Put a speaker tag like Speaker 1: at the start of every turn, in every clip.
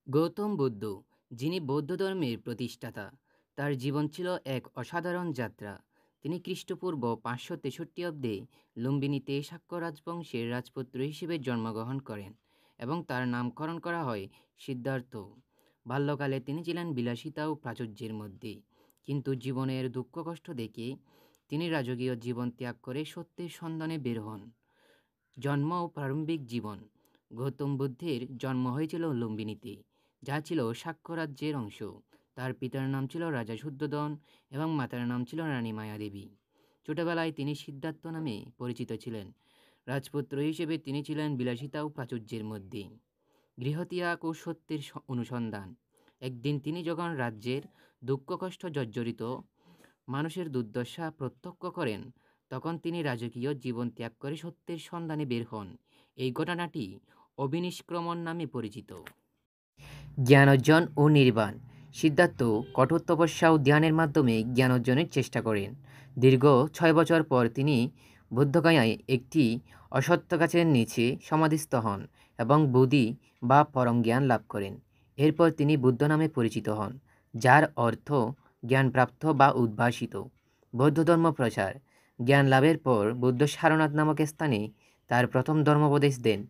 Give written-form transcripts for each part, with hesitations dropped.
Speaker 1: গৌতম বুদ্ধ, যিনি বৌদ্ধ ধর্মের প্রতিষ্ঠাতা, তার জীবন ছিল এক অসাধারণ যাত্রা। তিনি খ্রিস্টপূর্ব 563 অব্দে লুম্বিনীতে শাক্য রাজবংশের রাজপুত্র হিসেবে জন্মগ্রহণ করেন এবং তার নামকরণ করা হয় সিদ্ধার্থ। বাল্যকালে তিনি ছিলেন বিলাসিতা ও প্রাচুর্যের মধ্যে, কিন্তু জীবনের দুঃখ কষ্ট দেখে তিনি রাজকীয় জীবন ত্যাগ করে সত্যের সন্ধানে বের হন। জন্ম ও প্রারম্ভিক জীবন। গৌতম বুদ্ধের জন্ম হয়েছিল লুম্বিনীতে, যা ছিল শাক্য রাজ্যের অংশ। তার পিতার নাম ছিল রাজা শুদ্ধোদন এবং মাতার নাম ছিল রানী মায়াদেবী। ছোটবেলায় তিনি সিদ্ধার্থ নামে পরিচিত ছিলেন। রাজপুত্র হিসেবে তিনি ছিলেন বিলাসিতা ও প্রাচুর্যের মধ্যে। গৃহত্যাগ ও সত্যের অনুসন্ধান। একদিন তিনি যখন রাজ্যের দুঃখ কষ্ট জর্জরিত মানুষের দুর্দশা প্রত্যক্ষ করেন, তখন তিনি রাজকীয় জীবন ত্যাগ করে সত্যের সন্ধানে বের হন। এই ঘটনাটি অবিনিষ্ক্রমণ নামে পরিচিত। জ্ঞান অর্জন ও নির্বাণ। সিদ্ধার্থ কঠোর তপস্যা ও ধ্যানের মাধ্যমে জ্ঞান অর্জনের চেষ্টা করেন। দীর্ঘ 6 বছর পর তিনি বুদ্ধগয়ায় একটি অশ্বত্থ গাছের নিচে সমাধিস্থ হন এবং বোধি বা পরম জ্ঞান লাভ করেন। এরপর তিনি বুদ্ধ নামে পরিচিত হন, যার অর্থ জ্ঞানপ্রাপ্ত বা উদ্ভাসিত। বৌদ্ধ ধর্ম প্রচার। জ্ঞান লাভের পর বুদ্ধ সারনাথ নামক স্থানে তার প্রথম ধর্মোপদেশ দেন,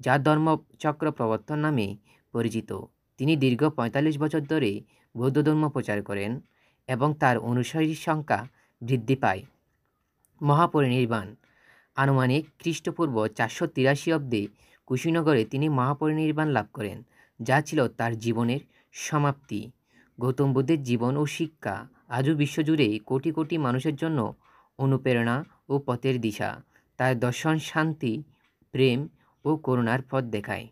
Speaker 1: যা ধর্মচক্র প্রবর্তন নামে পরিচিত। তিনি দীর্ঘ 45 বছর ধরে বৌদ্ধ ধর্ম প্রচার করেন এবং তার অনুসারীর সংখ্যা বৃদ্ধি পায়। মহাপরিনির্বাণ। আনুমানিক খ্রিস্টপূর্ব 483 অব্দে কুশীনগরে তিনি মহাপরিনির্বাণ লাভ করেন, যা ছিল তার জীবনের সমাপ্তি। গৌতম বুদ্ধের জীবন ও শিক্ষা আজও বিশ্বজুড়ে কোটি কোটি মানুষের জন্য অনুপ্রেরণা ও পথের দিশা। তার দর্শন শান্তি, প্রেম ও করুণার পথ দেখায়।